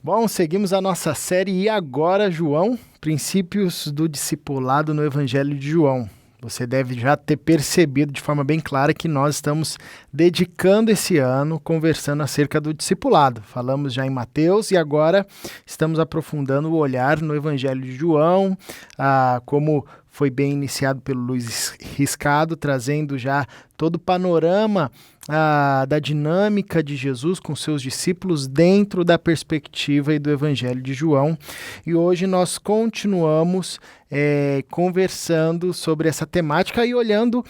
Bom, seguimos a nossa série E Agora, João? Princípios do Discipulado no Evangelho de João. Você deve já ter percebido de forma bem clara que nós estamos dedicando esse ano conversando acerca do discipulado. Falamos já em Mateus e agora estamos aprofundando o olhar no Evangelho de João, como foi bem iniciado pelo Luiz Riscado, trazendo já todo o panorama da dinâmica de Jesus com seus discípulos dentro da perspectiva e do Evangelho de João. E hoje nós continuamos conversando sobre essa temática e olhando,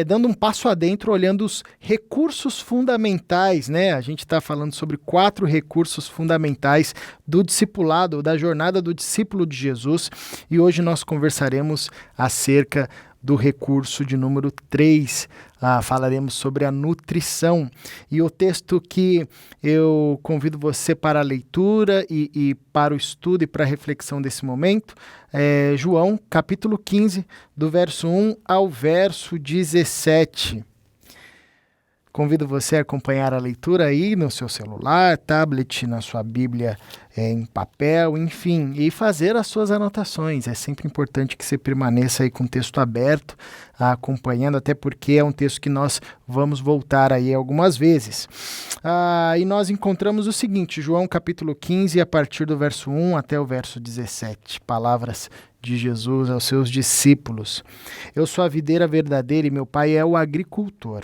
dando um passo adentro, olhando os recursos fundamentais, né? A gente está falando sobre 4 recursos fundamentais do discipulado, da jornada do discípulo de Jesus, e hoje nós conversaremos acerca do recurso de número 3, falaremos sobre a nutrição. E o texto que eu convido você para a leitura e para o estudo e para a reflexão desse momento é João, capítulo 15, do verso 1 ao verso 17. Convido você a acompanhar a leitura aí no seu celular, tablet, na sua Bíblia em papel, enfim, e fazer as suas anotações. É sempre importante que você permaneça aí com o texto aberto, acompanhando, até porque é um texto que nós vamos voltar aí algumas vezes. E nós encontramos o seguinte, João capítulo 15, a partir do verso 1 até o verso 17, palavras de Jesus aos seus discípulos. Eu sou a videira verdadeira e meu pai é o agricultor.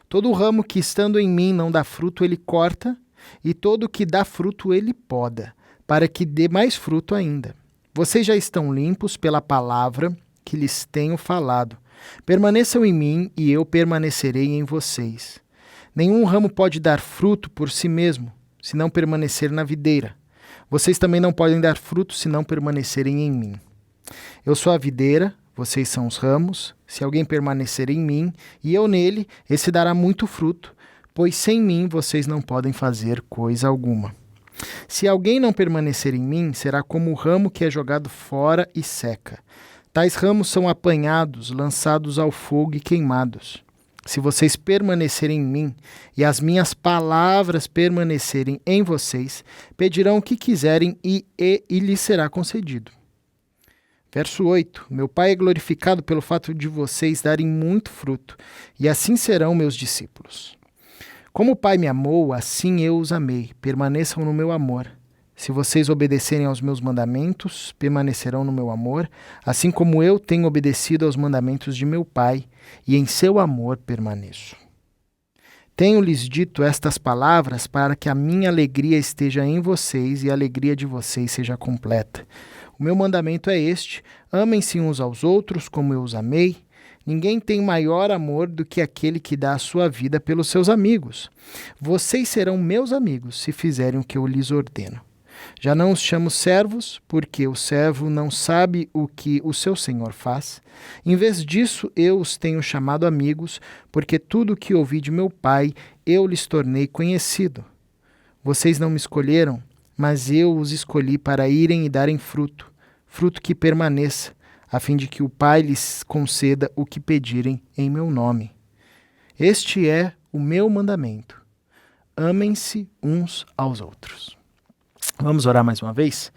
Todo ramo que estando em mim não dá fruto, ele corta, e todo que dá fruto, ele poda, para que dê mais fruto ainda. Vocês já estão limpos pela palavra que lhes tenho falado. Permaneçam em mim, e eu permanecerei em vocês. Nenhum ramo pode dar fruto por si mesmo, se não permanecer na videira. Vocês também não podem dar fruto se não permanecerem em mim. Eu sou a videira, vocês são os ramos. Se alguém permanecer em mim e eu nele, esse dará muito fruto, pois sem mim vocês não podem fazer coisa alguma. Se alguém não permanecer em mim, será como o ramo que é jogado fora e seca. Tais ramos são apanhados, lançados ao fogo e queimados. Se vocês permanecerem em mim e as minhas palavras permanecerem em vocês, pedirão o que quiserem e lhes será concedido. Verso 8. Meu Pai é glorificado pelo fato de vocês darem muito fruto, e assim serão meus discípulos. Como o Pai me amou, assim eu os amei. Permaneçam no meu amor. Se vocês obedecerem aos meus mandamentos, permanecerão no meu amor, assim como eu tenho obedecido aos mandamentos de meu Pai, e em seu amor permaneço. Tenho-lhes dito estas palavras para que a minha alegria esteja em vocês e a alegria de vocês seja completa. O meu mandamento é este: amem-se uns aos outros como eu os amei. Ninguém tem maior amor do que aquele que dá a sua vida pelos seus amigos. Vocês serão meus amigos se fizerem o que eu lhes ordeno. Já não os chamo servos, porque o servo não sabe o que o seu senhor faz. Em vez disso, eu os tenho chamado amigos, porque tudo o que ouvi de meu Pai eu lhes tornei conhecido. Vocês não me escolheram, mas eu os escolhi para irem e darem fruto, fruto que permaneça, a fim de que o Pai lhes conceda o que pedirem em meu nome. Este é o meu mandamento: amem-se uns aos outros. Vamos orar mais uma vez?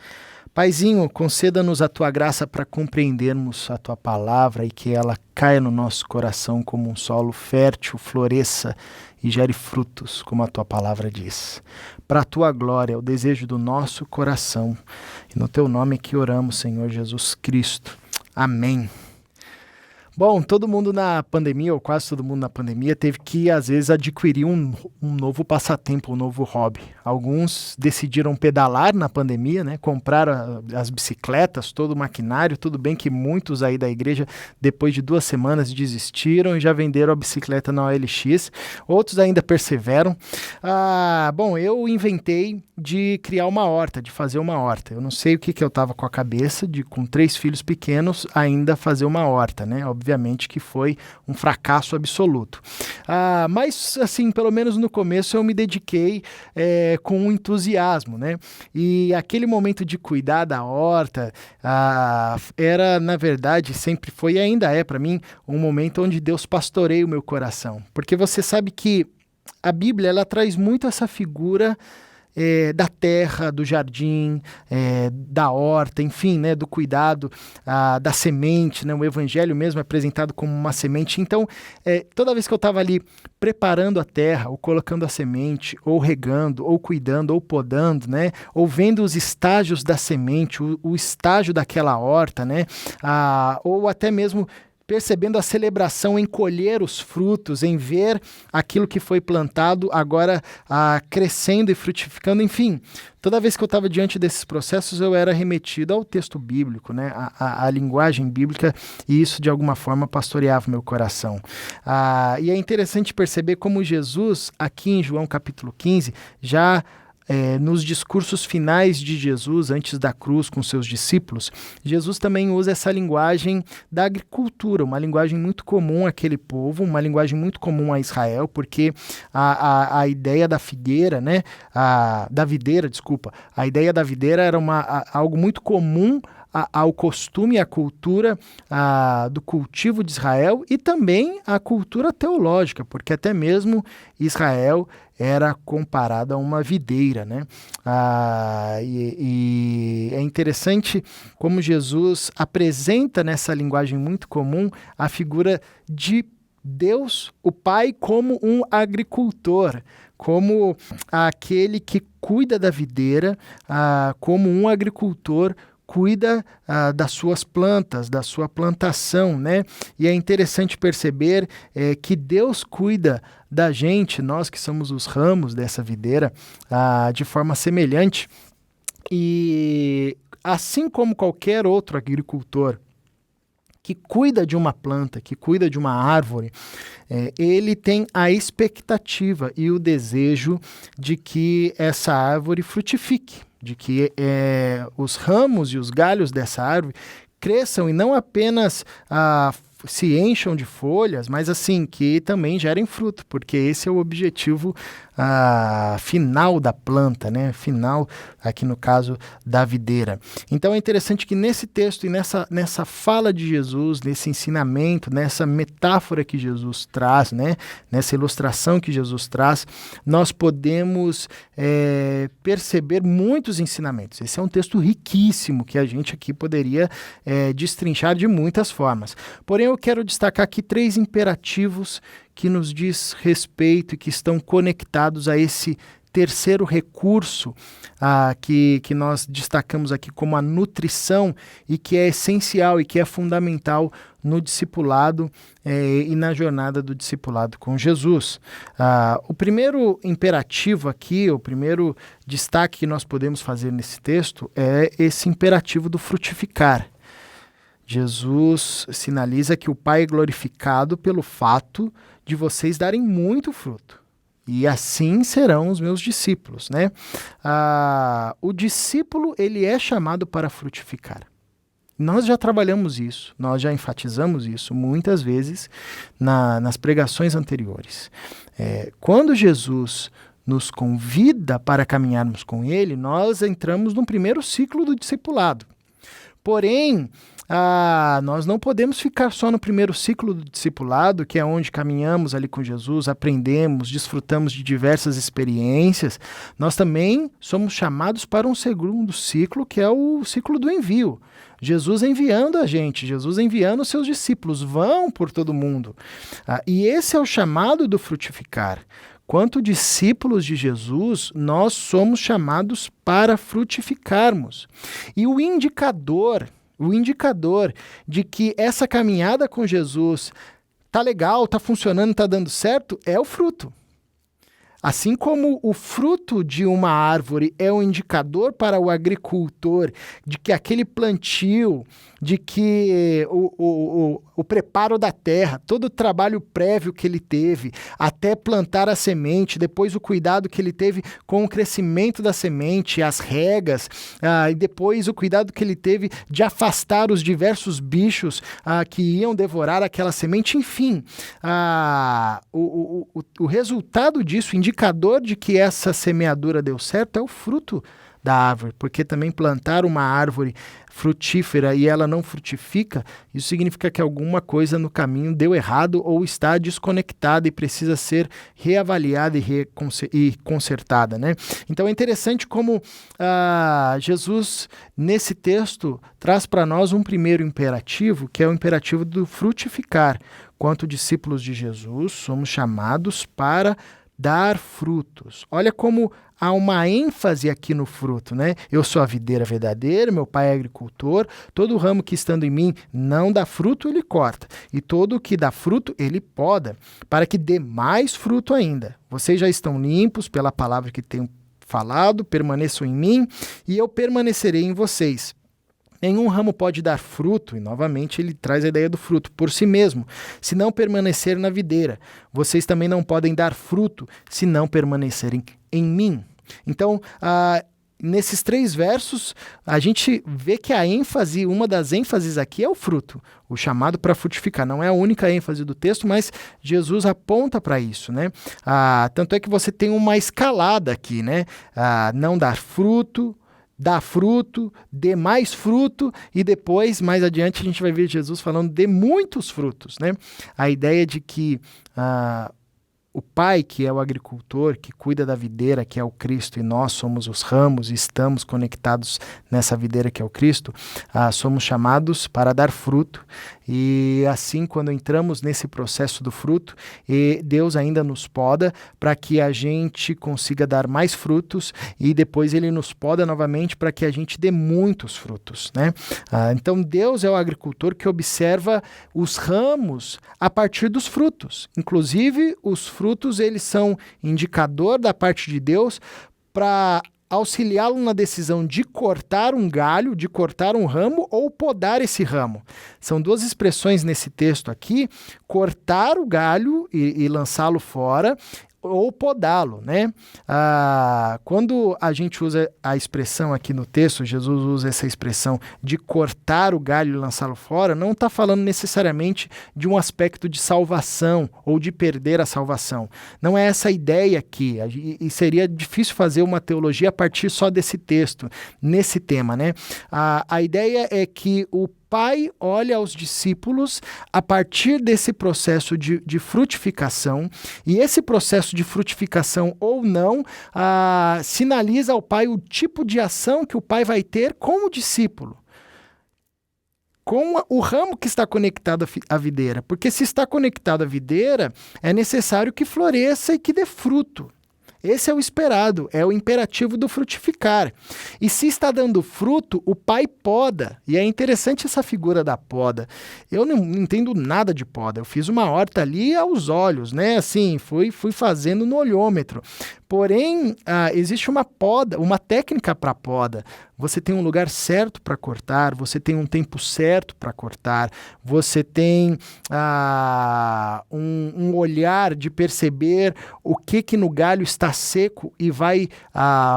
Paizinho, conceda-nos a tua graça para compreendermos a tua palavra e que ela caia no nosso coração como um solo fértil, floresça e gere frutos, como a tua palavra diz. Para a tua glória, é o desejo do nosso coração. E no teu nome é que oramos, Senhor Jesus Cristo. Amém. Bom, todo mundo na pandemia, ou quase todo mundo na pandemia, teve que, às vezes, adquirir um novo passatempo, um novo hobby. Alguns decidiram pedalar na pandemia, né? Compraram as bicicletas, todo o maquinário. Tudo bem que muitos aí da igreja, depois de 2 semanas, desistiram e já venderam a bicicleta na OLX. Outros ainda perseveram. Bom, eu inventei de criar uma horta, de fazer uma horta. Eu não sei o que eu estava com a cabeça de, com 3 filhos pequenos, ainda fazer uma horta, né? Obviamente que foi um fracasso absoluto. Mas, assim, pelo menos no começo eu me dediquei com entusiasmo, né? E aquele momento de cuidar da horta era, na verdade, sempre foi e ainda é para mim um momento onde Deus pastoreia o meu coração. Porque você sabe que a Bíblia, ela traz muito essa figura da terra, do jardim, da horta, enfim, né, do cuidado da semente, né, o evangelho mesmo é apresentado como uma semente. Então, toda vez que eu estava ali preparando a terra, ou colocando a semente, ou regando, ou cuidando, ou podando, né, ou vendo os estágios da semente, o estágio daquela horta, né, ou até mesmo percebendo a celebração em colher os frutos, em ver aquilo que foi plantado agora crescendo e frutificando, enfim. Toda vez que eu estava diante desses processos, eu era remetido ao texto bíblico, né? à linguagem bíblica, e isso de alguma forma pastoreava o meu coração. E é interessante perceber como Jesus, aqui em João capítulo 15, já nos discursos finais de Jesus, antes da cruz com seus discípulos, Jesus também usa essa linguagem da agricultura, uma linguagem muito comum àquele povo, uma linguagem muito comum a Israel, porque a ideia da figueira, né, da videira, desculpa, a ideia da videira era algo muito comum ao costume e à cultura do cultivo de Israel e também à cultura teológica, porque até mesmo Israel era comparada a uma videira, né? E é interessante como Jesus apresenta nessa linguagem muito comum a figura de Deus, o Pai, como um agricultor, como aquele que cuida da videira, como um agricultor cuida das suas plantas, da sua plantação, né? E é interessante perceber que Deus cuida da gente, nós que somos os ramos dessa videira, de forma semelhante. E assim como qualquer outro agricultor que cuida de uma planta, que cuida de uma árvore, ele tem a expectativa e o desejo de que essa árvore frutifique, de que os ramos e os galhos dessa árvore cresçam e não apenas se encham de folhas, mas assim, que também gerem fruto, porque esse é o objetivo final da planta, né? Final, aqui no caso, da videira. Então é interessante que nesse texto e nessa fala de Jesus, nesse ensinamento, nessa metáfora que Jesus traz, né? Nessa ilustração que Jesus traz, nós podemos perceber muitos ensinamentos. Esse é um texto riquíssimo que a gente aqui poderia destrinchar de muitas formas. Porém, eu quero destacar aqui 3 imperativos que nos diz respeito e que estão conectados a esse terceiro recurso que nós destacamos aqui como a nutrição e que é essencial e que é fundamental no discipulado e na jornada do discipulado com Jesus. O primeiro imperativo aqui, o primeiro destaque que nós podemos fazer nesse texto é esse imperativo do frutificar. Jesus sinaliza que o Pai é glorificado pelo fato de vocês darem muito fruto. E assim serão os meus discípulos, né? O discípulo, ele é chamado para frutificar. Nós já trabalhamos isso, nós já enfatizamos isso muitas vezes nas pregações anteriores. Quando Jesus nos convida para caminharmos com ele, nós entramos no primeiro ciclo do discipulado. Porém, nós não podemos ficar só no primeiro ciclo do discipulado, que é onde caminhamos ali com Jesus, aprendemos, desfrutamos de diversas experiências. Nós também somos chamados para um segundo ciclo, que é o ciclo do envio. Jesus enviando a gente, Jesus enviando os seus discípulos, vão por todo mundo. E esse é o chamado do frutificar. Quanto discípulos de Jesus, nós somos chamados para frutificarmos. E o indicador de que essa caminhada com Jesus tá legal, tá funcionando, tá dando certo, é o fruto. Assim como o fruto de uma árvore é um indicador para o agricultor de que aquele plantio, de que o preparo da terra, todo o trabalho prévio que ele teve até plantar a semente, depois o cuidado que ele teve com o crescimento da semente, as regas, e depois o cuidado que ele teve de afastar os diversos bichos que iam devorar aquela semente, enfim, o resultado disso, o indicador de que essa semeadura deu certo, é o fruto da árvore, porque também plantar uma árvore frutífera e ela não frutifica, isso significa que alguma coisa no caminho deu errado ou está desconectada e precisa ser reavaliada e consertada, né? Então é interessante como Jesus, nesse texto, traz para nós um primeiro imperativo, que é o imperativo do frutificar. Quanto discípulos de Jesus, somos chamados para dar frutos. Olha como há uma ênfase aqui no fruto, né? Eu sou a videira verdadeira, meu pai é agricultor, todo ramo que estando em mim não dá fruto, ele corta, e todo que dá fruto, ele poda, para que dê mais fruto ainda. Vocês já estão limpos pela palavra que tenho falado, permaneçam em mim, e eu permanecerei em vocês. Nenhum ramo pode dar fruto, e novamente ele traz a ideia do fruto, por si mesmo, se não permanecer na videira. Vocês também não podem dar fruto, se não permanecerem em mim. Então, nesses 3 versos, a gente vê que uma das ênfases aqui é o fruto, o chamado para frutificar. Não é a única ênfase do texto, mas Jesus aponta para isso, né? Tanto é que você tem uma escalada aqui, né? Não dar fruto, dá fruto, dê mais fruto, e depois, mais adiante, a gente vai ver Jesus falando de muitos frutos, né? A ideia de que o Pai, que é o agricultor, que cuida da videira, que é o Cristo, e nós somos os ramos e estamos conectados nessa videira que é o Cristo, somos chamados para dar fruto. E assim, quando entramos nesse processo do fruto, Deus ainda nos poda para que a gente consiga dar mais frutos, e depois ele nos poda novamente para que a gente dê muitos frutos, né? Então Deus é o agricultor que observa os ramos a partir dos frutos. Inclusive, os frutos, eles são indicador da parte de Deus para auxiliá-lo na decisão de cortar um galho, de cortar um ramo ou podar esse ramo. São 2 expressões nesse texto aqui: cortar o galho e lançá-lo fora, ou podá-lo, né? Quando a gente usa a expressão aqui no texto, Jesus usa essa expressão de cortar o galho e lançá-lo fora, não está falando necessariamente de um aspecto de salvação ou de perder a salvação. Não é essa a ideia aqui, e seria difícil fazer uma teologia a partir só desse texto, nesse tema, né? A ideia é que o Pai olha aos discípulos a partir desse processo de frutificação, e esse processo de frutificação ou não sinaliza ao Pai o tipo de ação que o Pai vai ter com o discípulo, com o ramo que está conectado à videira. Porque se está conectado à videira, é necessário que floresça e que dê fruto. Esse é o esperado, é o imperativo do frutificar. E se está dando fruto, o Pai poda. E é interessante essa figura da poda. Eu não entendo nada de poda. Eu fiz uma horta ali aos olhos, né? Assim, fui fazendo no olhômetro. Porém, existe uma poda, uma técnica para poda. Você tem um lugar certo para cortar, você tem um tempo certo para cortar, você tem um olhar de perceber o que no galho está seco e vai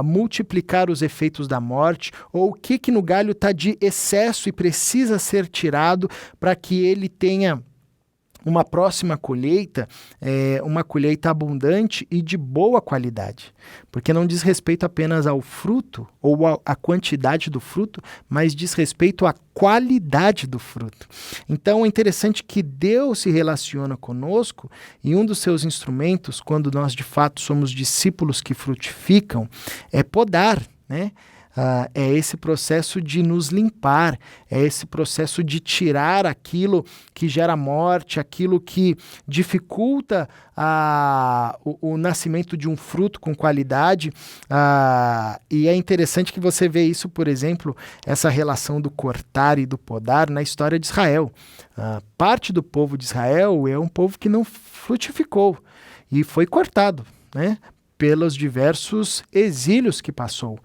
multiplicar os efeitos da morte, ou o que no galho está de excesso e precisa ser tirado para que ele tenha uma próxima colheita, uma colheita abundante e de boa qualidade, porque não diz respeito apenas ao fruto ou à quantidade do fruto, mas diz respeito à qualidade do fruto. Então é interessante que Deus se relaciona conosco, e um dos seus instrumentos, quando nós de fato somos discípulos que frutificam, é podar, né? É esse processo de nos limpar, é esse processo de tirar aquilo que gera morte, aquilo que dificulta o nascimento de um fruto com qualidade. E é interessante que você vê isso, por exemplo, essa relação do cortar e do podar na história de Israel. Parte do povo de Israel é um povo que não frutificou e foi cortado, né? Pelos diversos exílios que passou.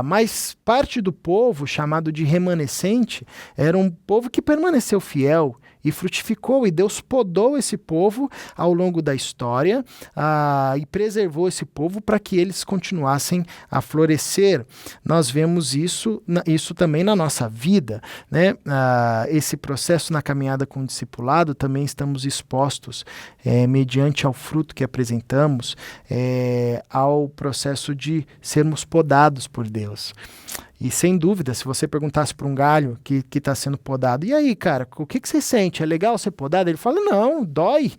Mas parte do povo, chamado de remanescente, era um povo que permaneceu fiel e frutificou, e Deus podou esse povo ao longo da história e preservou esse povo para que eles continuassem a florescer. Nós vemos isso também na nossa vida, né? Esse processo na caminhada com o discipulado também estamos expostos, mediante ao fruto que apresentamos, ao processo de sermos podados por Deus. E sem dúvida, se você perguntasse para um galho que está sendo podado, e aí, cara, o que você sente? É legal ser podado? Ele fala, não, dói.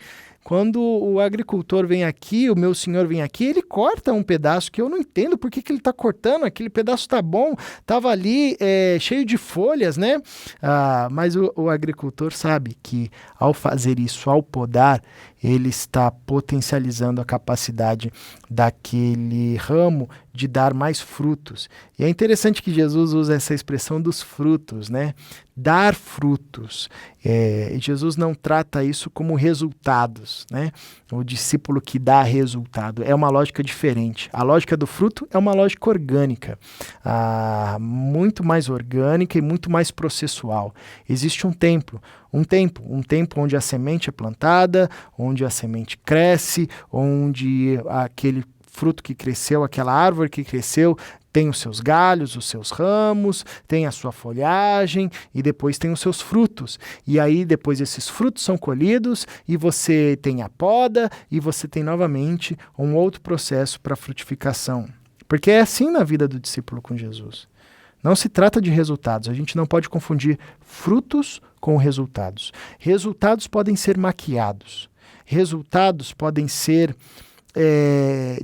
Quando o agricultor vem aqui, o meu senhor vem aqui, ele corta um pedaço que eu não entendo por que ele está cortando, aquele pedaço tá bom, estava ali cheio de folhas, né? Mas o agricultor sabe que ao fazer isso, ao podar, ele está potencializando a capacidade daquele ramo de dar mais frutos. E é interessante que Jesus usa essa expressão dos frutos, né? Dar frutos. Jesus não trata isso como resultados, né? O discípulo que dá resultado. É uma lógica diferente. A lógica do fruto é uma lógica orgânica, muito mais orgânica e muito mais processual. Existe um tempo onde a semente é plantada, onde a semente cresce, onde aquele fruto que cresceu, aquela árvore que cresceu, tem os seus galhos, os seus ramos, tem a sua folhagem e depois tem os seus frutos. E aí depois esses frutos são colhidos e você tem a poda e você tem novamente um outro processo para frutificação. Porque é assim na vida do discípulo com Jesus. Não se trata de resultados, a gente não pode confundir frutos com resultados. Resultados podem ser maquiados, resultados podem ser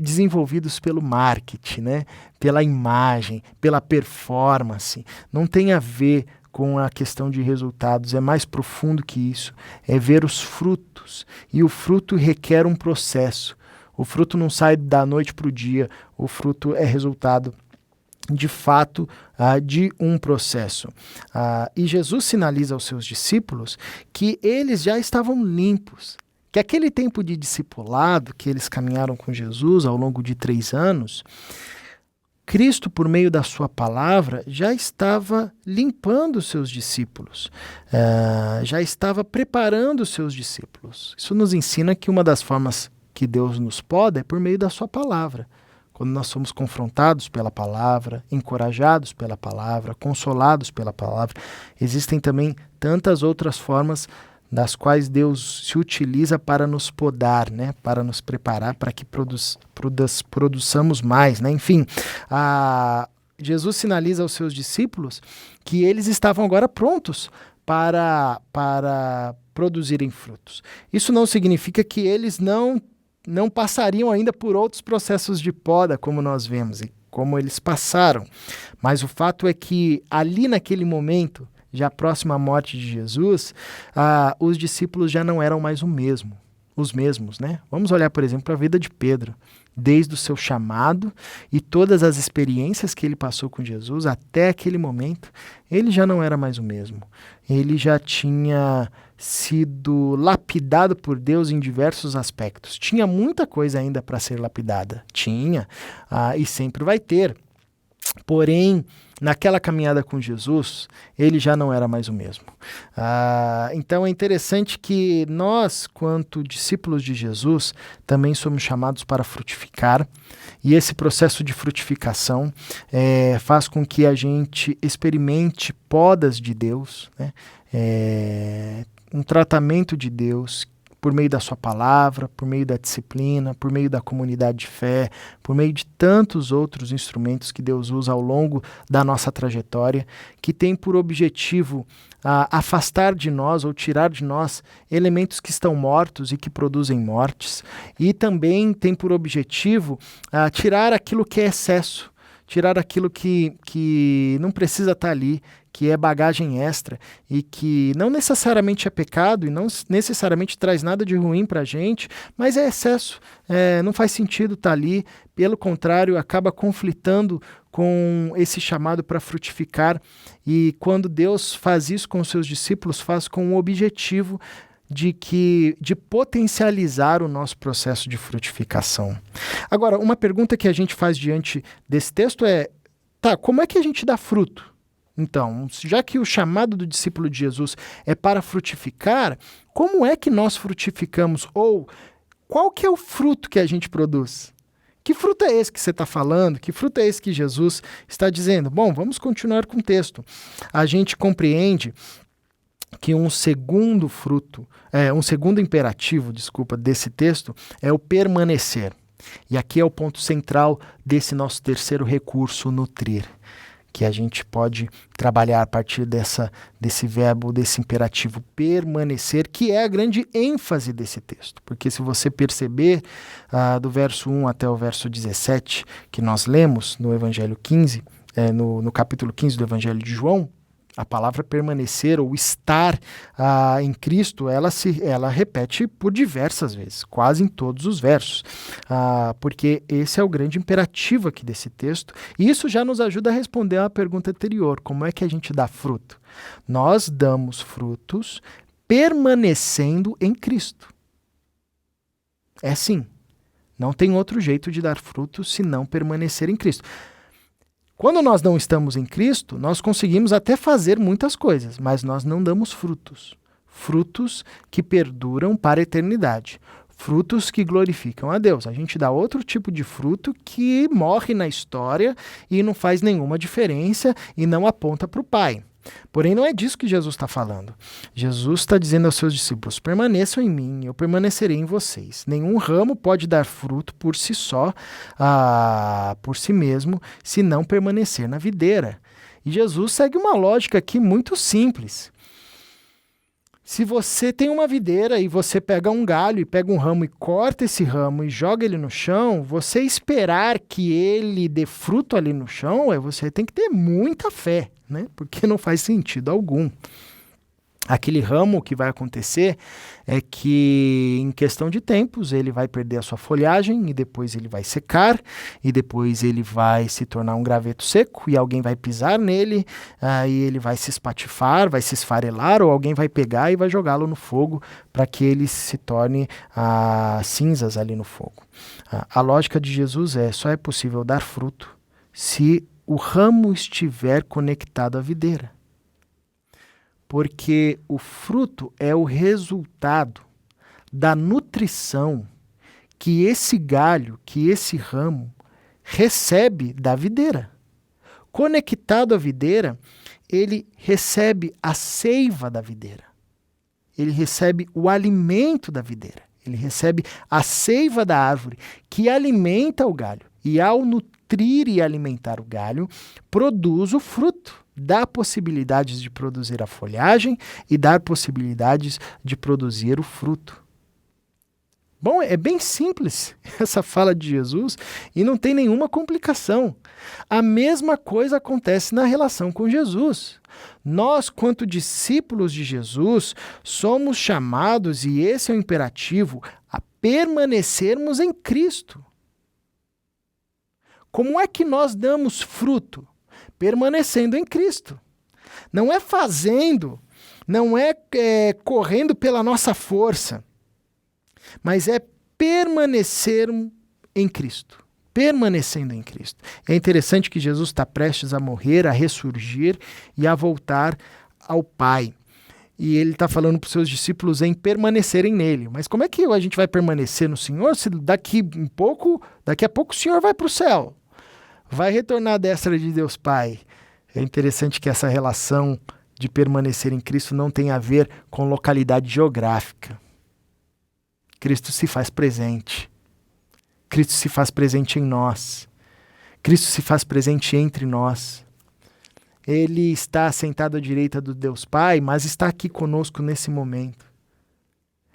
desenvolvidos pelo marketing, né? Pela imagem, pela performance. Não tem a ver com a questão de resultados, é mais profundo que isso. É ver os frutos. E o fruto requer um processo. O fruto não sai da noite para o dia, o fruto é resultado de fato de um processo. E Jesus sinaliza aos seus discípulos que eles já estavam limpos, que aquele tempo de discipulado que eles caminharam com Jesus ao longo de 3 anos, Cristo, por meio da sua palavra, já estava limpando os seus discípulos, já estava preparando os seus discípulos. Isso nos ensina que uma das formas que Deus nos poda é por meio da sua palavra. Quando nós somos confrontados pela palavra, encorajados pela palavra, consolados pela palavra, existem também tantas outras formas das quais Deus se utiliza para nos podar, né? Para nos preparar para que produçamos mais, né? Enfim, Jesus sinaliza aos seus discípulos que eles estavam agora prontos para produzirem frutos. Isso não significa que eles não passariam ainda por outros processos de poda, como nós vemos, e como eles passaram. Mas o fato é que ali naquele momento, já próximo à morte de Jesus, os discípulos já não eram mais os mesmos, né? Vamos olhar, por exemplo, para a vida de Pedro. Desde o seu chamado e todas as experiências que ele passou com Jesus, até aquele momento, ele já não era mais o mesmo. Ele já tinha sido lapidado por Deus em diversos aspectos. Tinha muita coisa ainda para ser lapidada. Tinha, e sempre vai ter. Porém, naquela caminhada com Jesus, ele já não era mais o mesmo. Então é interessante que nós, quanto discípulos de Jesus, também somos chamados para frutificar, e esse processo de frutificação faz com que a gente experimente podas de Deus, né? Um tratamento de Deus por meio da sua palavra, por meio da disciplina, por meio da comunidade de fé, por meio de tantos outros instrumentos que Deus usa ao longo da nossa trajetória, que tem por objetivo afastar de nós ou tirar de nós elementos que estão mortos e que produzem mortes, e também tem por objetivo tirar aquilo que é excesso, tirar aquilo que não precisa estar ali, que é bagagem extra e que não necessariamente é pecado e não necessariamente traz nada de ruim para a gente, mas é excesso, não faz sentido estar ali, pelo contrário, acaba conflitando com esse chamado para frutificar, e quando Deus faz isso com os seus discípulos, faz com o objetivo de potencializar o nosso processo de frutificação. Agora, uma pergunta que a gente faz diante desse texto é, como é que a gente dá fruto? Então, já que o chamado do discípulo de Jesus é para frutificar, como é que nós frutificamos? Ou qual que é o fruto que a gente produz? Que fruto é esse que você está falando? Que fruto é esse que Jesus está dizendo? Bom, vamos continuar com o texto. A gente compreende que um segundo imperativo, desse texto é o permanecer. E aqui é o ponto central desse nosso terceiro recurso, nutrir, que a gente pode trabalhar a partir desse verbo, desse imperativo permanecer, que é a grande ênfase desse texto. Porque se você perceber, do verso 1 até o verso 17, que nós lemos no Evangelho 15, no capítulo 15 do Evangelho de João, a palavra permanecer ou estar em Cristo, ela repete por diversas vezes, quase em todos os versos, porque esse é o grande imperativo aqui desse texto, e isso já nos ajuda a responder a pergunta anterior: como é que a gente dá fruto? Nós damos frutos permanecendo em Cristo. É assim, não tem outro jeito de dar frutos senão permanecer em Cristo. Quando nós não estamos em Cristo, nós conseguimos até fazer muitas coisas, mas nós não damos frutos. Frutos que perduram para a eternidade. Frutos que glorificam a Deus. A gente dá outro tipo de fruto que morre na história e não faz nenhuma diferença e não aponta para o Pai. Porém, não é disso que Jesus está falando. Jesus está dizendo aos seus discípulos: permaneçam em mim, eu permanecerei em vocês. Nenhum ramo pode dar fruto por si só, por si mesmo, se não permanecer na videira. E Jesus segue uma lógica aqui muito simples. Se você tem uma videira e você pega um galho e pega um ramo e corta esse ramo e joga ele no chão, você esperar que ele dê fruto ali no chão, você tem que ter muita fé, né? Porque não faz sentido algum. Aquele ramo, o que vai acontecer é que em questão de tempos ele vai perder a sua folhagem e depois ele vai secar e depois ele vai se tornar um graveto seco e alguém vai pisar nele, e ele vai se espatifar, vai se esfarelar, ou alguém vai pegar e vai jogá-lo no fogo para que ele se torne cinzas ali no fogo. A lógica de Jesus só é possível dar fruto se o ramo estiver conectado à videira. Porque o fruto é o resultado da nutrição que esse galho, que esse ramo recebe da videira. Conectado à videira, ele recebe a seiva da videira. Ele recebe o alimento da videira. Ele recebe a seiva da árvore que alimenta o galho. E ao nutrir e alimentar o galho, produz o fruto. Dá possibilidades de produzir a folhagem e dá possibilidades de produzir o fruto. Bom, é bem simples essa fala de Jesus e não tem nenhuma complicação. A mesma coisa acontece na relação com Jesus. Nós, quanto discípulos de Jesus, somos chamados, e esse é o imperativo, a permanecermos em Cristo. Como é que nós damos fruto? Permanecendo em Cristo. Não é fazendo, não é correndo pela nossa força, mas é permanecer em Cristo. Permanecendo em Cristo. É interessante que Jesus está prestes a morrer, a ressurgir e a voltar ao Pai. E ele está falando para os seus discípulos em permanecerem nele. Mas como é que a gente vai permanecer no Senhor se daqui a pouco o Senhor vai para o céu? Vai retornar à destra de Deus Pai. É interessante que essa relação de permanecer em Cristo não tem a ver com localidade geográfica. Cristo se faz presente. Cristo se faz presente em nós. Cristo se faz presente entre nós. Ele está sentado à direita do Deus Pai, mas está aqui conosco nesse momento.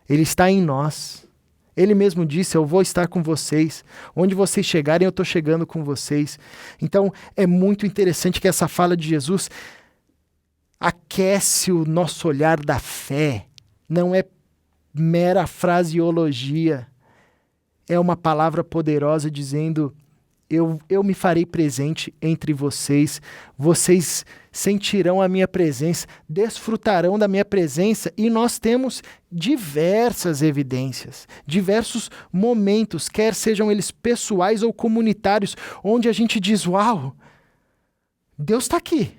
Ele está em nós. Ele mesmo disse: eu vou estar com vocês. Onde vocês chegarem, eu estou chegando com vocês. Então, é muito interessante que essa fala de Jesus aquece o nosso olhar da fé. Não é mera fraseologia. É uma palavra poderosa dizendo: eu me farei presente entre vocês, vocês sentirão a minha presença, desfrutarão da minha presença, e nós temos diversas evidências, diversos momentos, quer sejam eles pessoais ou comunitários, onde a gente diz: uau, Deus está aqui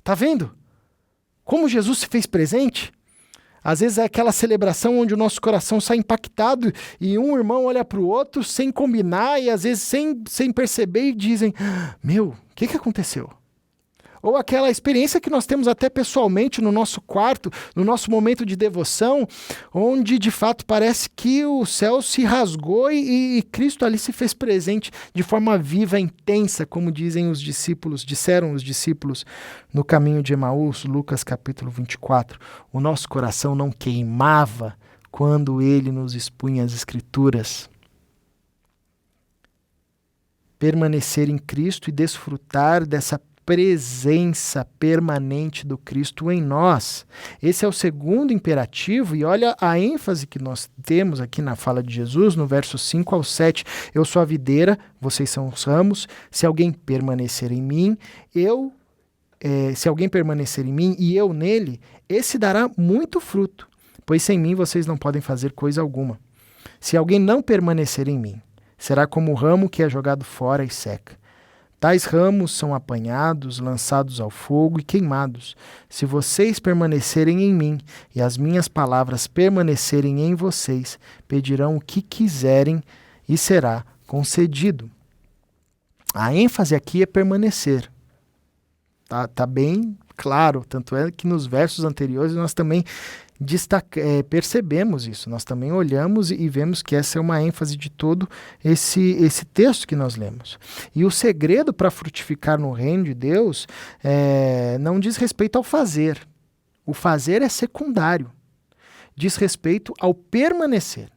Tá vendo? Como Jesus se fez presente? Às vezes é aquela celebração onde o nosso coração sai impactado e um irmão olha para o outro sem combinar e às vezes sem perceber e dizem, meu, o que aconteceu? Ou aquela experiência que nós temos até pessoalmente no nosso quarto, no nosso momento de devoção, onde de fato parece que o céu se rasgou e Cristo ali se fez presente de forma viva, intensa, como disseram os discípulos no caminho de Emaús, Lucas capítulo 24. O nosso coração não queimava quando ele nos expunha as Escrituras. Permanecer em Cristo e desfrutar dessa presença permanente do Cristo em nós. Esse é o segundo imperativo, e olha a ênfase que nós temos aqui na fala de Jesus, no verso 5 ao 7. Eu sou a videira, vocês são os ramos, se alguém permanecer em mim, se alguém permanecer em mim e eu nele, esse dará muito fruto, pois sem mim vocês não podem fazer coisa alguma. Se alguém não permanecer em mim, será como o ramo que é jogado fora e seca. Tais ramos são apanhados, lançados ao fogo e queimados. Se vocês permanecerem em mim e as minhas palavras permanecerem em vocês, pedirão o que quiserem e será concedido. A ênfase aqui é permanecer. Tá bem claro, tanto é que nos versos anteriores nós também percebemos isso, nós também olhamos e vemos que essa é uma ênfase de todo esse texto que nós lemos. E o segredo para frutificar no reino de Deus não diz respeito ao fazer. O fazer é secundário. Diz respeito ao permanecer.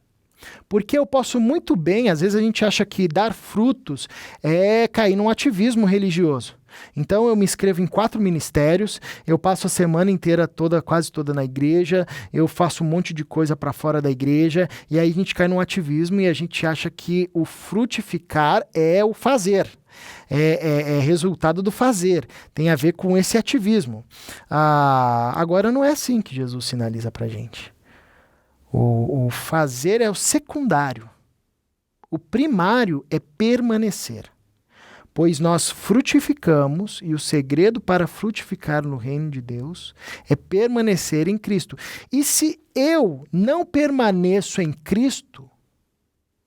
Porque eu posso muito bem, às vezes a gente acha que dar frutos é cair num ativismo religioso. Então eu me inscrevo em 4 ministérios, eu passo a semana inteira quase toda na igreja, eu faço um monte de coisa para fora da igreja, e aí a gente cai num ativismo e a gente acha que o frutificar é o fazer. É resultado do fazer, tem a ver com esse ativismo. Agora não é assim que Jesus sinaliza para a gente. O fazer é o secundário. O primário é permanecer. Pois nós frutificamos, e o segredo para frutificar no reino de Deus é permanecer em Cristo. E se eu não permaneço em Cristo,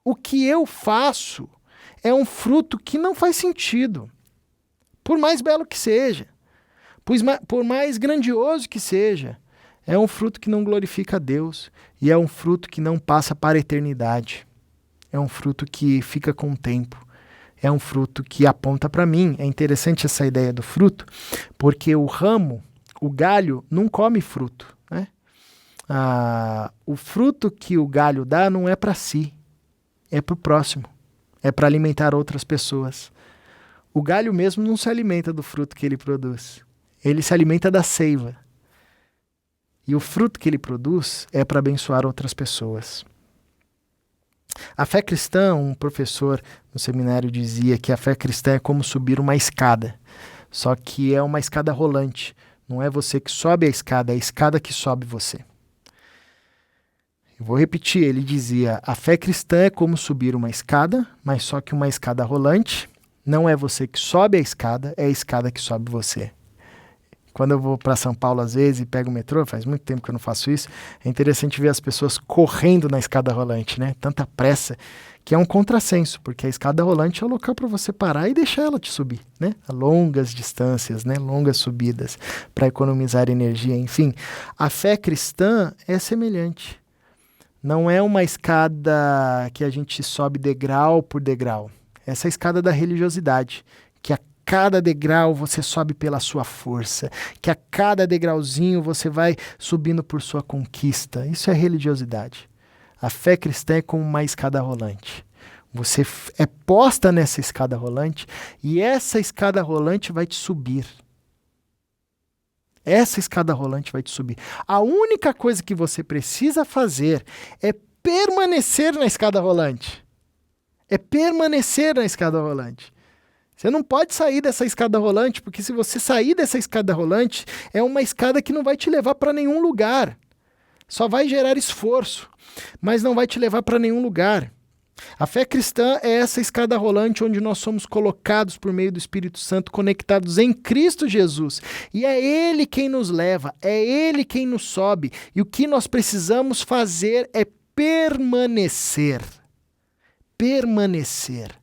o que eu faço é um fruto que não faz sentido. Por mais belo que seja, por mais grandioso que seja, é um fruto que não glorifica a Deus e é um fruto que não passa para a eternidade. É um fruto que fica com o tempo. É um fruto que aponta para mim. É interessante essa ideia do fruto, porque o ramo, o galho, não come fruto, né? O fruto que o galho dá não é para si, é para o próximo, é para alimentar outras pessoas. O galho mesmo não se alimenta do fruto que ele produz, ele se alimenta da seiva. E o fruto que ele produz é para abençoar outras pessoas. A fé cristã, um professor no seminário dizia que a fé cristã é como subir uma escada, só que é uma escada rolante. Não é você que sobe a escada, é a escada que sobe você. Eu vou repetir, ele dizia, a fé cristã é como subir uma escada, mas só que uma escada rolante. Não é você que sobe a escada, é a escada que sobe você. Quando eu vou para São Paulo às vezes e pego o metrô, faz muito tempo que eu não faço isso, é interessante ver as pessoas correndo na escada rolante, né? Tanta pressa, que é um contrassenso, porque a escada rolante é o local para você parar e deixar ela te subir, né? A longas distâncias, né? Longas subidas, para economizar energia, enfim. A fé cristã é semelhante. Não é uma escada que a gente sobe degrau por degrau. Essa é a escada da religiosidade, que a cada degrau você sobe pela sua força, que a cada degrauzinho você vai subindo por sua conquista. Isso é religiosidade. A fé cristã é como uma escada rolante. Você é posta nessa escada rolante e essa escada rolante vai te subir. Essa escada rolante vai te subir. A única coisa que você precisa fazer é permanecer na escada rolante. É permanecer na escada rolante. Você não pode sair dessa escada rolante, porque se você sair dessa escada rolante, é uma escada que não vai te levar para nenhum lugar. Só vai gerar esforço, mas não vai te levar para nenhum lugar. A fé cristã é essa escada rolante onde nós somos colocados por meio do Espírito Santo, conectados em Cristo Jesus. E é Ele quem nos leva, é Ele quem nos sobe. E o que nós precisamos fazer é permanecer. Permanecer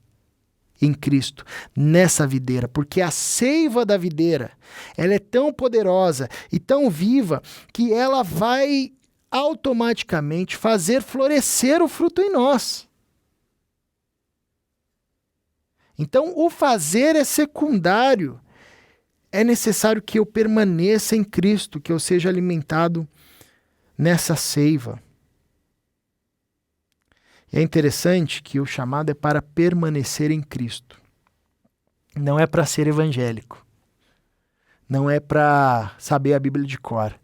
em Cristo, nessa videira, porque a seiva da videira, ela é tão poderosa e tão viva que ela vai automaticamente fazer florescer o fruto em nós. Então, o fazer é secundário. É necessário que eu permaneça em Cristo, que eu seja alimentado nessa seiva. E é interessante que o chamado é para permanecer em Cristo. Não é para ser evangélico. Não é para saber a Bíblia de cor.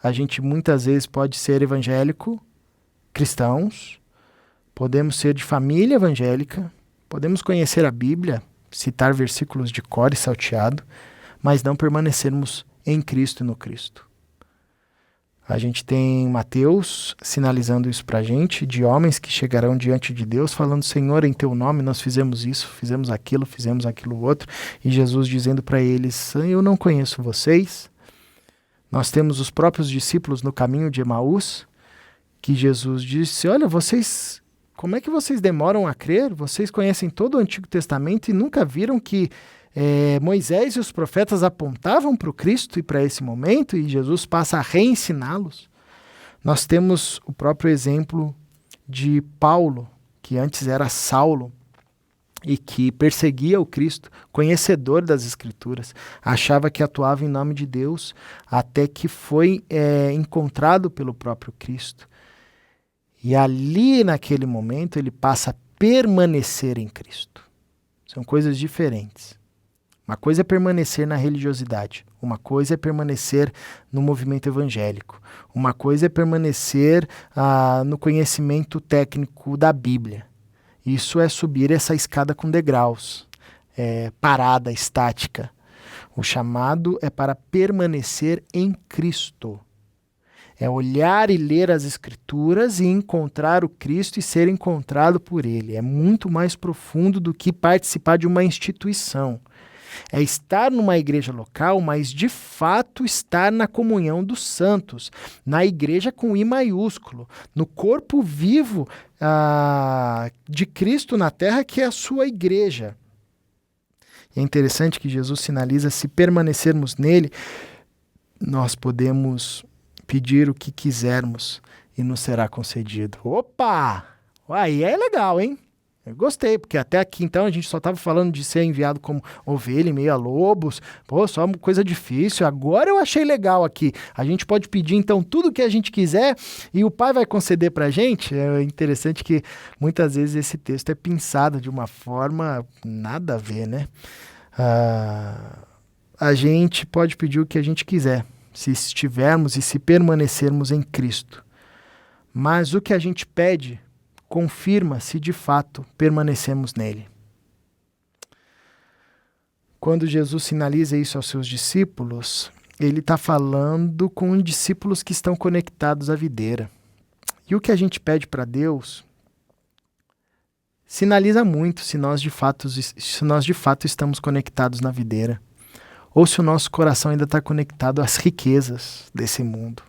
A gente muitas vezes pode ser evangélico, cristãos, podemos ser de família evangélica, podemos conhecer a Bíblia, citar versículos de cor e salteado, mas não permanecermos em Cristo e no Cristo. A gente tem Mateus sinalizando isso pra gente, de homens que chegarão diante de Deus falando: Senhor, em teu nome nós fizemos isso, fizemos aquilo outro, e Jesus dizendo para eles: eu não conheço vocês. Nós temos os próprios discípulos no caminho de Emaús, que Jesus disse: olha, vocês, como é que vocês demoram a crer? Vocês conhecem todo o Antigo Testamento e nunca viram que Moisés e os profetas apontavam para o Cristo e para esse momento, e Jesus passa a reensiná-los. Nós temos o próprio exemplo de Paulo, que antes era Saulo, e que perseguia o Cristo, conhecedor das Escrituras, achava que atuava em nome de Deus, até que foi encontrado pelo próprio Cristo. E ali, naquele momento, ele passa a permanecer em Cristo. São coisas diferentes. Uma coisa é permanecer na religiosidade, uma coisa é permanecer no movimento evangélico, uma coisa é permanecer no conhecimento técnico da Bíblia. Isso é subir essa escada com degraus, parada, estática. O chamado é para permanecer em Cristo. É olhar e ler as Escrituras e encontrar o Cristo e ser encontrado por Ele. É muito mais profundo do que participar de uma instituição. É estar numa igreja local, mas de fato estar na comunhão dos santos, na igreja com I maiúsculo, no corpo vivo de Cristo na terra, que é a sua igreja. E é interessante que Jesus sinaliza: se permanecermos nele, nós podemos pedir o que quisermos e nos será concedido. Opa! Aí é legal, hein? Eu gostei, porque até aqui então a gente só estava falando de ser enviado como ovelha em meio a lobos. Pô, só uma coisa difícil. Agora eu achei legal aqui. A gente pode pedir então tudo que a gente quiser e o Pai vai conceder pra gente. É interessante que muias vezes esse texto é pensado de uma forma nada a ver, né? A gente pode pedir o que a gente quiser, se estivermos e se permanecermos em Cristo. Mas o que a gente pede confirma se de fato permanecemos nele. Quando Jesus sinaliza isso aos seus discípulos, ele está falando com discípulos que estão conectados à videira. E o que a gente pede para Deus sinaliza muito se nós de fato estamos conectados na videira, ou se o nosso coração ainda está conectado às riquezas desse mundo,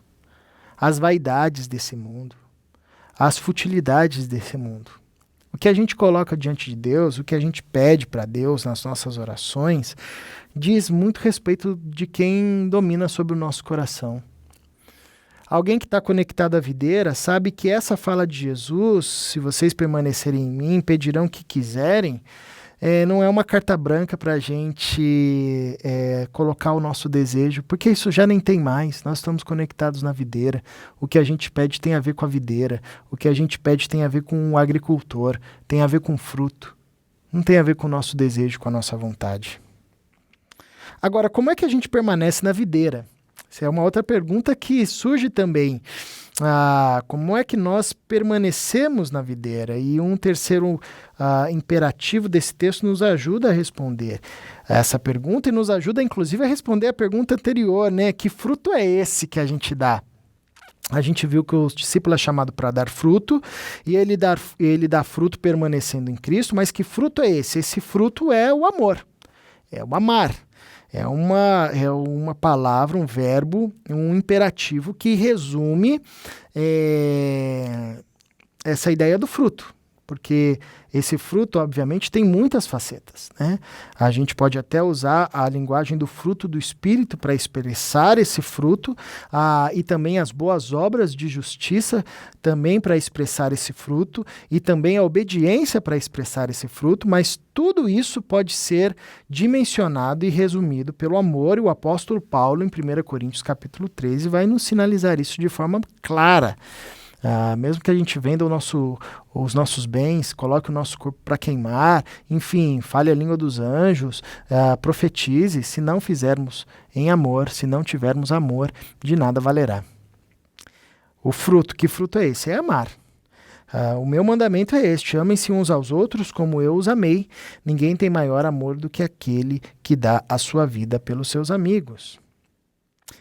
às vaidades desse mundo, às futilidades desse mundo. O que a gente coloca diante de Deus, o que a gente pede para Deus nas nossas orações, diz muito respeito de quem domina sobre o nosso coração. Alguém que está conectado à videira sabe que essa fala de Jesus: se vocês permanecerem em mim, pedirão o que quiserem, não é uma carta branca para a gente colocar o nosso desejo, porque isso já nem tem mais. Nós estamos conectados na videira. O que a gente pede tem a ver com a videira. O que a gente pede tem a ver com o agricultor, tem a ver com o fruto. Não tem a ver com o nosso desejo, com a nossa vontade. Agora, como é que a gente permanece na videira? Essa é uma outra pergunta que surge também. Como é que nós permanecemos na videira? E um terceiro imperativo desse texto nos ajuda a responder essa pergunta e nos ajuda, inclusive, a responder a pergunta anterior, né? Que fruto é esse que a gente dá? A gente viu que o discípulo é chamado para dar fruto, e ele dá fruto permanecendo em Cristo, mas que fruto é esse? Esse fruto é o amor, é o amar. É uma palavra, um verbo, um imperativo que resume essa ideia do fruto. Porque esse fruto, obviamente, tem muitas facetas, né? A gente pode até usar a linguagem do fruto do Espírito para expressar esse fruto, e também as boas obras de justiça também para expressar esse fruto, e também a obediência para expressar esse fruto, mas tudo isso pode ser dimensionado e resumido pelo amor, e o apóstolo Paulo, em 1 Coríntios capítulo 13, vai nos sinalizar isso de forma clara. Mesmo que a gente venda os nossos bens, coloque o nosso corpo para queimar, enfim, fale a língua dos anjos, profetize, se não fizermos em amor, se não tivermos amor, de nada valerá. O fruto, que fruto é esse? É amar. O meu mandamento é este: amem-se uns aos outros como eu os amei. Ninguém tem maior amor do que aquele que dá a sua vida pelos seus amigos.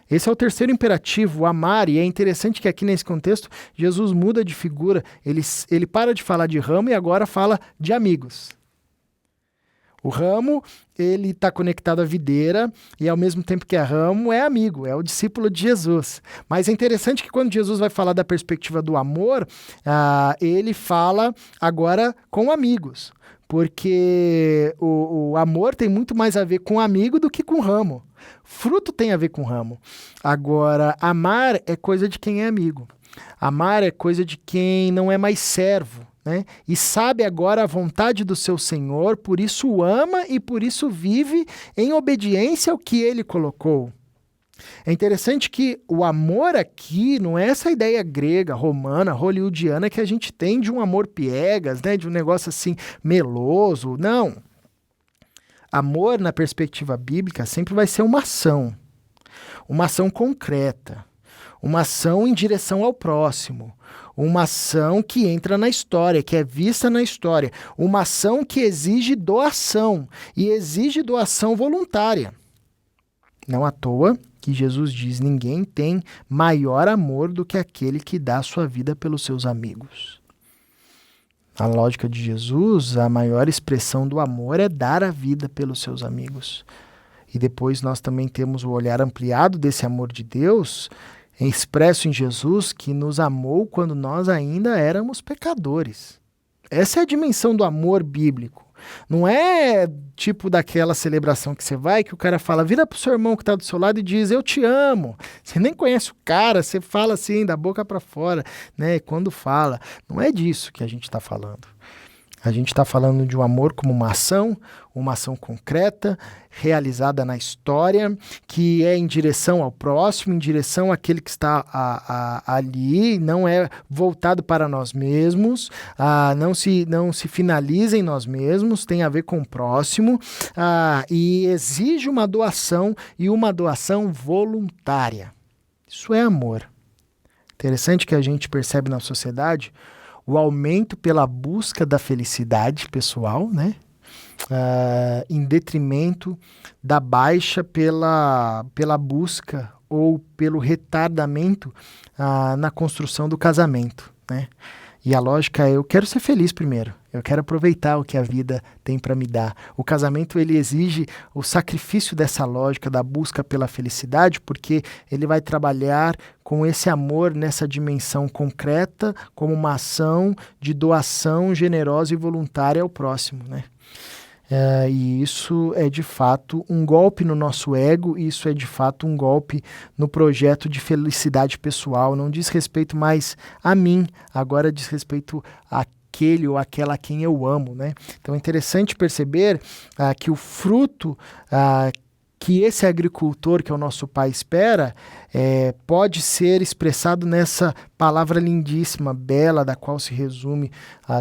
Esse é o terceiro imperativo, o amar, e é interessante que aqui nesse contexto Jesus muda de figura, ele para de falar de ramo e agora fala de amigos. O ramo, ele está conectado à videira e ao mesmo tempo que é ramo, é amigo, é o discípulo de Jesus. Mas é interessante que quando Jesus vai falar da perspectiva do amor, ele fala agora com amigos, porque o amor tem muito mais a ver com amigo do que com ramo. Fruto tem a ver com ramo. Agora, amar é coisa de quem é amigo. Amar é coisa de quem não é mais servo, né? E sabe agora a vontade do seu Senhor, por isso o ama e por isso vive em obediência ao que ele colocou. É interessante que o amor aqui não é essa ideia grega, romana, hollywoodiana que a gente tem de um amor piegas, né? De um negócio assim meloso. Não. Amor, na perspectiva bíblica, sempre vai ser uma ação concreta, uma ação em direção ao próximo, uma ação que entra na história, que é vista na história, uma ação que exige doação, e exige doação voluntária. Não à toa que Jesus diz: ninguém tem maior amor do que aquele que dá a sua vida pelos seus amigos. Na lógica de Jesus, a maior expressão do amor é dar a vida pelos seus amigos. E depois nós também temos o olhar ampliado desse amor de Deus, expresso em Jesus, que nos amou quando nós ainda éramos pecadores. Essa é a dimensão do amor bíblico. Não é tipo daquela celebração que você vai, que o cara fala, vira pro seu irmão que está do seu lado e diz, eu te amo. Você nem conhece o cara, você fala assim, da boca para fora, né? Quando fala, não é disso que a gente está falando. A gente está falando de um amor como uma ação concreta, realizada na história, que é em direção ao próximo, em direção àquele que está ali, não é voltado para nós mesmos, não se finaliza em nós mesmos, tem a ver com o próximo, e exige uma doação, e uma doação voluntária. Isso é amor. Interessante que a gente percebe na sociedade o aumento pela busca da felicidade pessoal, né? Em detrimento da baixa pela busca ou pelo retardamento na construção do casamento, né? E a lógica é, eu quero ser feliz primeiro, eu quero aproveitar o que a vida tem para me dar. O casamento, ele exige o sacrifício dessa lógica da busca pela felicidade, porque ele vai trabalhar com esse amor nessa dimensão concreta, como uma ação de doação generosa e voluntária ao próximo, né? E isso é de fato um golpe no nosso ego, isso é de fato um golpe no projeto de felicidade pessoal. Não diz respeito mais a mim, agora diz respeito àquele ou àquela a quem eu amo, né? Então é interessante perceber que o fruto que esse agricultor, que é o nosso pai, espera, pode ser expressado nessa palavra lindíssima, bela, da qual se resume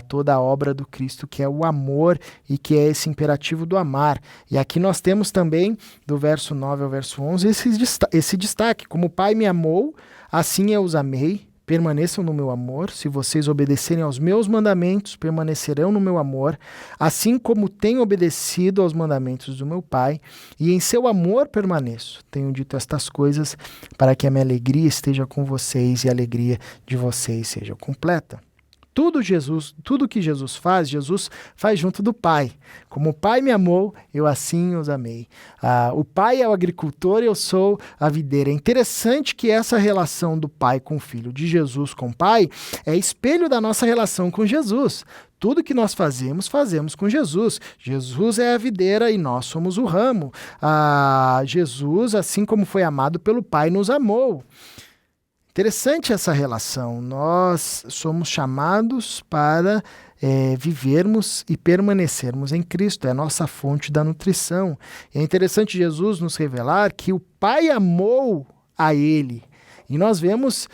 toda a obra do Cristo, que é o amor e que é esse imperativo do amar. E aqui nós temos também, do verso 9 ao verso 11, esse destaque. Como o Pai me amou, assim eu os amei, permaneçam no meu amor. Se vocês obedecerem aos meus mandamentos, permanecerão no meu amor, assim como tenho obedecido aos mandamentos do meu Pai, e em seu amor permaneço. Tenho dito estas coisas para que a minha alegria esteja com vocês e a alegria de vocês seja completa. Tudo que Jesus faz junto do Pai. Como o Pai me amou, eu assim os amei. O Pai é o agricultor e eu sou a videira. É interessante que essa relação do Pai com o Filho, de Jesus com o Pai, é espelho da nossa relação com Jesus. Tudo que nós fazemos com Jesus. Jesus é a videira e nós somos o ramo. Jesus, assim como foi amado pelo Pai, nos amou. Interessante essa relação. Nós somos chamados para vivermos e permanecermos em Cristo. É a nossa fonte da nutrição. É interessante Jesus nos revelar que o Pai amou a Ele. E nós vemos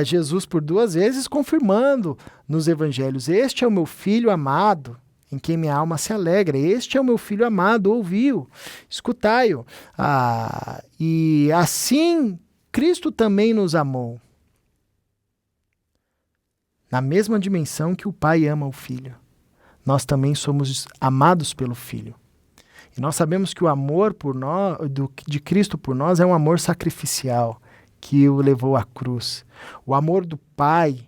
Jesus por 2 vezes confirmando nos evangelhos: este é o meu filho amado, em quem minha alma se alegra. Este é o meu filho amado, ouvi-o, escutai-o. E assim Cristo também nos amou, na mesma dimensão que o Pai ama o Filho. Nós também somos amados pelo Filho. E nós sabemos que o amor de Cristo por nós é um amor sacrificial, que o levou à cruz. O amor do Pai,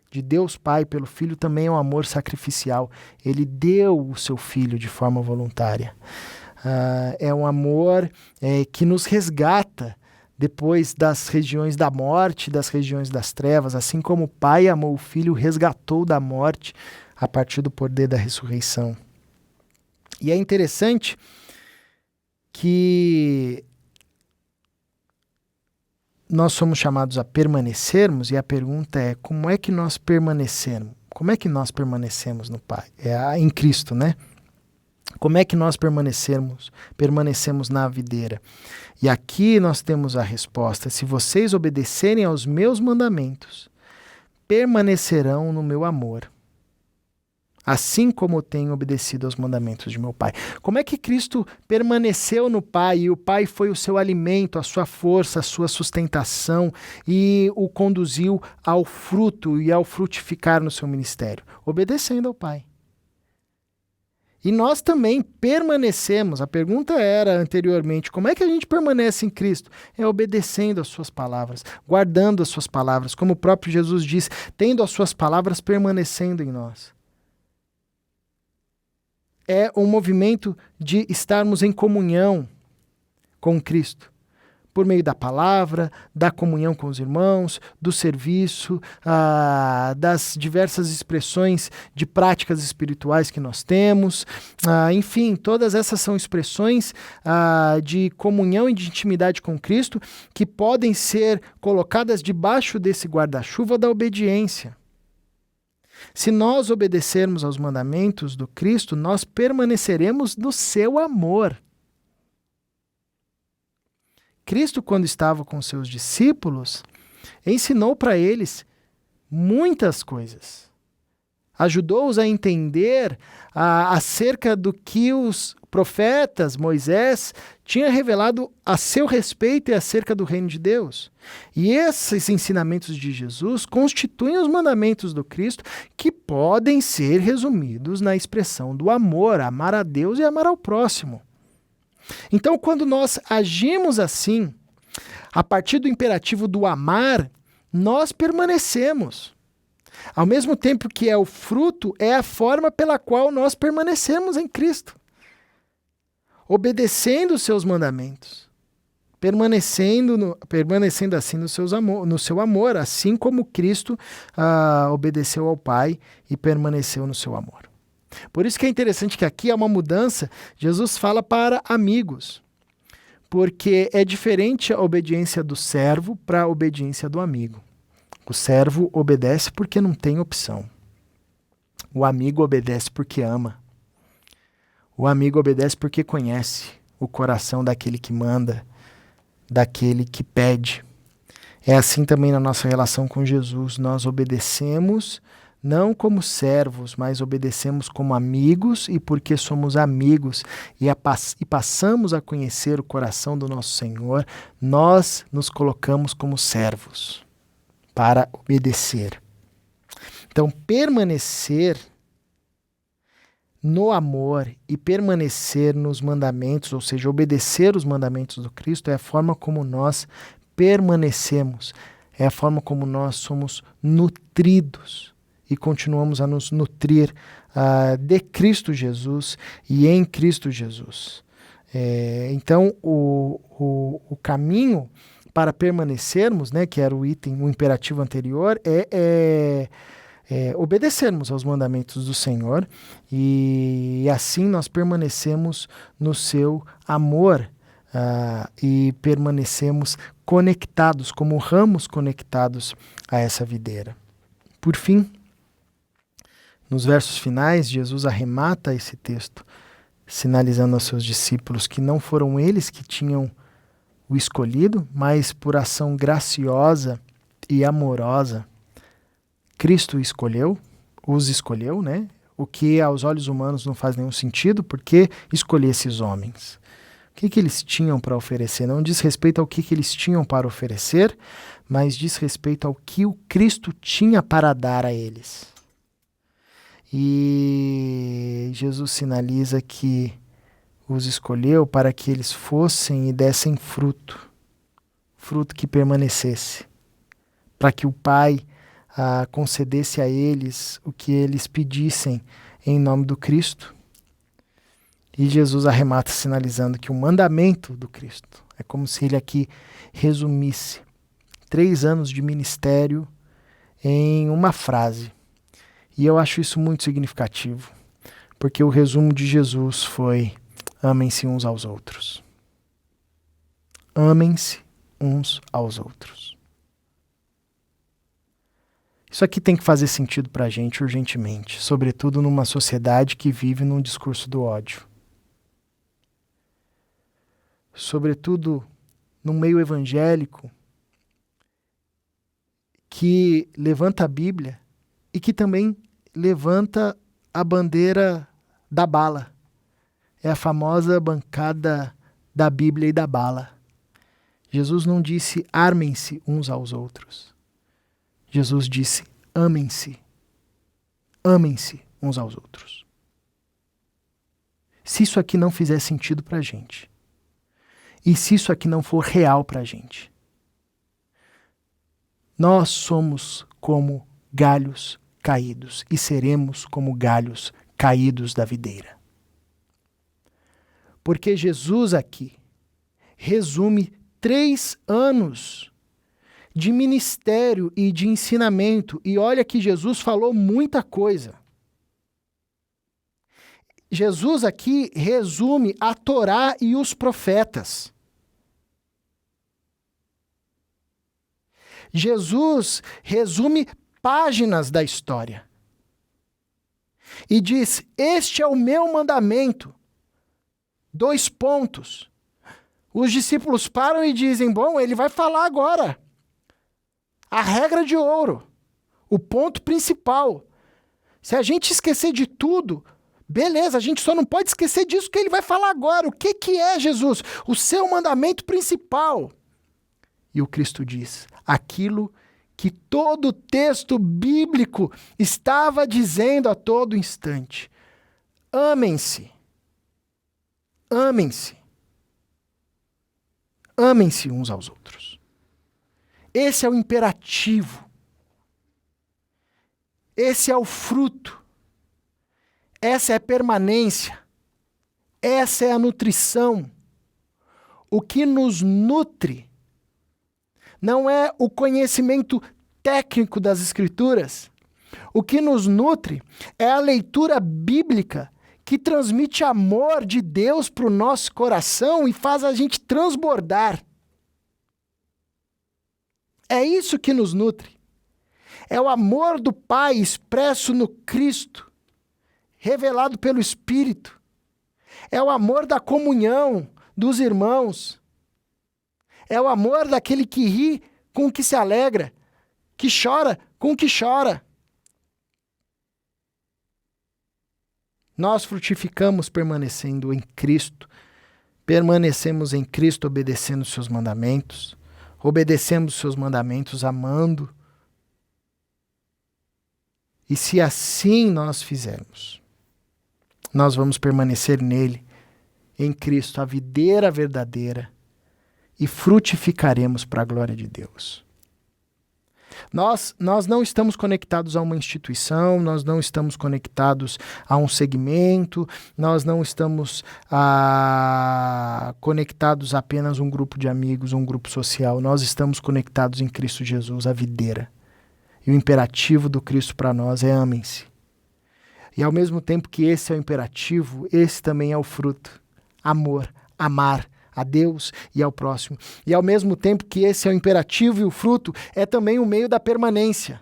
de Deus Pai pelo Filho, também é um amor sacrificial. Ele deu o seu Filho de forma voluntária. É um amor que nos resgata depois das regiões da morte, das regiões das trevas, assim como o Pai amou o Filho, resgatou da morte a partir do poder da ressurreição. E é interessante que nós somos chamados a permanecermos, e a pergunta é: como é que nós permanecemos? Como é que nós permanecemos no Pai? Em Cristo, né? Como é que nós permanecemos na videira? E aqui nós temos a resposta: se vocês obedecerem aos meus mandamentos, permanecerão no meu amor, assim como tenho obedecido aos mandamentos de meu Pai. Como é que Cristo permaneceu no Pai e o Pai foi o seu alimento, a sua força, a sua sustentação e o conduziu ao fruto e ao frutificar no seu ministério? Obedecendo ao Pai. E nós também permanecemos. A pergunta era anteriormente: como é que a gente permanece em Cristo? É obedecendo às suas palavras, guardando as suas palavras, como o próprio Jesus diz, tendo as suas palavras permanecendo em nós. É um movimento de estarmos em comunhão com Cristo, por meio da palavra, da comunhão com os irmãos, do serviço, das diversas expressões de práticas espirituais que nós temos. Enfim, todas essas são expressões de comunhão e de intimidade com Cristo que podem ser colocadas debaixo desse guarda-chuva da obediência. Se nós obedecermos aos mandamentos do Cristo, nós permaneceremos no seu amor. Cristo, quando estava com seus discípulos, ensinou para eles muitas coisas. Ajudou-os a entender acerca do que os profetas, Moisés, tinha revelado a seu respeito e acerca do reino de Deus. E esses ensinamentos de Jesus constituem os mandamentos do Cristo, que podem ser resumidos na expressão do amor, amar a Deus e amar ao próximo. Então, quando nós agimos assim, a partir do imperativo do amar, nós permanecemos. Ao mesmo tempo que é o fruto, é a forma pela qual nós permanecemos em Cristo. Obedecendo os seus mandamentos. Permanecendo assim no seu amor, assim como Cristo obedeceu ao Pai e permaneceu no seu amor. Por isso que é interessante que aqui há uma mudança. Jesus fala para amigos, porque é diferente a obediência do servo para a obediência do amigo. O servo obedece porque não tem opção. O amigo obedece porque ama. O amigo obedece porque conhece o coração daquele que manda, daquele que pede. É assim também na nossa relação com Jesus. Nós obedecemos não como servos, mas obedecemos como amigos, e porque somos amigos e passamos a conhecer o coração do nosso Senhor, nós nos colocamos como servos, para obedecer. Então, permanecer no amor e permanecer nos mandamentos, ou seja, obedecer os mandamentos do Cristo, é a forma como nós permanecemos, é a forma como nós somos nutridos e continuamos a nos nutrir de Cristo Jesus e em Cristo Jesus. Então, o caminho para permanecermos, né, que era o imperativo anterior, obedecermos aos mandamentos do Senhor e assim nós permanecemos no seu amor e permanecemos conectados, como ramos conectados a essa videira. Por fim, nos versos finais, Jesus arremata esse texto, sinalizando aos seus discípulos que não foram eles que tinham o escolhido, mas por ação graciosa e amorosa, Cristo os escolheu, né? O que aos olhos humanos não faz nenhum sentido, porque escolher esses homens. O que eles tinham para oferecer? Não diz respeito ao que eles tinham para oferecer, mas diz respeito ao que o Cristo tinha para dar a eles. E Jesus sinaliza que os escolheu para que eles fossem e dessem fruto que permanecesse, para que o Pai concedesse a eles o que eles pedissem em nome do Cristo. E Jesus arremata sinalizando que o mandamento do Cristo é como se ele aqui resumisse 3 anos de ministério em uma frase. E eu acho isso muito significativo, porque o resumo de Jesus foi: amem-se uns aos outros. Amem-se uns aos outros. Isso aqui tem que fazer sentido para a gente urgentemente, sobretudo numa sociedade que vive num discurso do ódio. Sobretudo num meio evangélico que levanta a Bíblia e que também levanta a bandeira da bala. É a famosa bancada da Bíblia e da bala. Jesus não disse armem-se uns aos outros. Jesus disse amem-se. Amem-se uns aos outros. Se isso aqui não fizer sentido para a gente, e se isso aqui não for real para a gente, nós somos como galhos caídos e seremos como galhos caídos da videira. Porque Jesus aqui resume 3 anos de ministério e de ensinamento. E olha que Jesus falou muita coisa. Jesus aqui resume a Torá e os profetas. Jesus resume páginas da história. E diz: este é o meu mandamento. 2 pontos. Os discípulos param e dizem: bom, ele vai falar agora. A regra de ouro. O ponto principal. Se a gente esquecer de tudo, beleza, a gente só não pode esquecer disso que ele vai falar agora. O que é, Jesus? O seu mandamento principal. E o Cristo diz: aquilo que todo o texto bíblico estava dizendo a todo instante. Amem-se. Amem-se. Amem-se uns aos outros. Esse é o imperativo. Esse é o fruto. Essa é a permanência. Essa é a nutrição. O que nos nutre não é o conhecimento técnico das Escrituras. O que nos nutre é a leitura bíblica que transmite amor de Deus para o nosso coração e faz a gente transbordar. É isso que nos nutre. É o amor do Pai expresso no Cristo, revelado pelo Espírito. É o amor da comunhão dos irmãos. É o amor daquele que ri com o que se alegra, que chora com o que chora. Nós frutificamos permanecendo em Cristo, permanecemos em Cristo obedecendo os seus mandamentos, obedecemos os seus mandamentos amando E se assim nós fizermos, nós vamos permanecer nele, em Cristo, a videira verdadeira, e frutificaremos para a glória de Deus. Nós não estamos conectados a uma instituição, nós não estamos conectados a um segmento, nós não estamos conectados a apenas um grupo de amigos, um grupo social. Nós estamos conectados em Cristo Jesus, a videira. E o imperativo do Cristo para nós é amem-se. E ao mesmo tempo que esse é o imperativo, esse também é o fruto. Amor, amar a Deus e ao próximo. E ao mesmo tempo que esse é o imperativo e o fruto, é também o meio da permanência.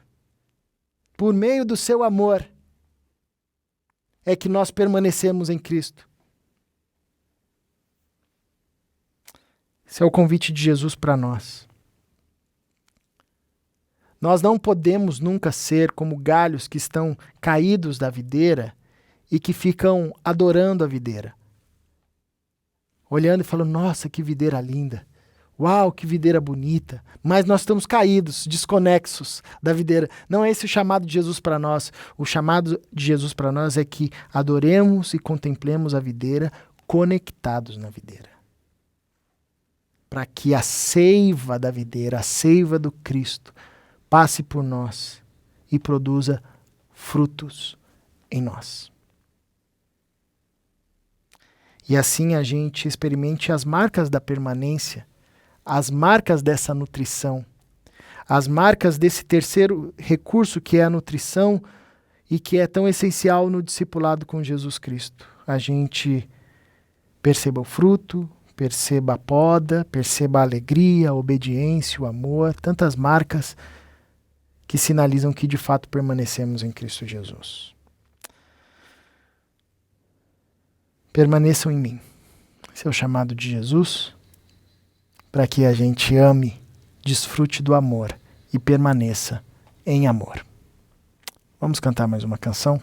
Por meio do seu amor é que nós permanecemos em Cristo. Esse é o convite de Jesus para nós. Nós não podemos nunca ser como galhos que estão caídos da videira e que ficam adorando a videira. Olhando e falando, nossa, que videira linda. Uau, que videira bonita. Mas nós estamos caídos, desconexos da videira. Não é esse o chamado de Jesus para nós. O chamado de Jesus para nós é que adoremos e contemplemos a videira conectados na videira. Para que a seiva da videira, a seiva do Cristo, passe por nós e produza frutos em nós. E assim a gente experimente as marcas da permanência, as marcas dessa nutrição, as marcas desse terceiro recurso que é a nutrição e que é tão essencial no discipulado com Jesus Cristo. A gente perceba o fruto, perceba a poda, perceba a alegria, a obediência, o amor, tantas marcas que sinalizam que de fato permanecemos em Cristo Jesus. Permaneçam em mim. Esse é o chamado de Jesus para que a gente ame, desfrute do amor e permaneça em amor. Vamos cantar mais uma canção?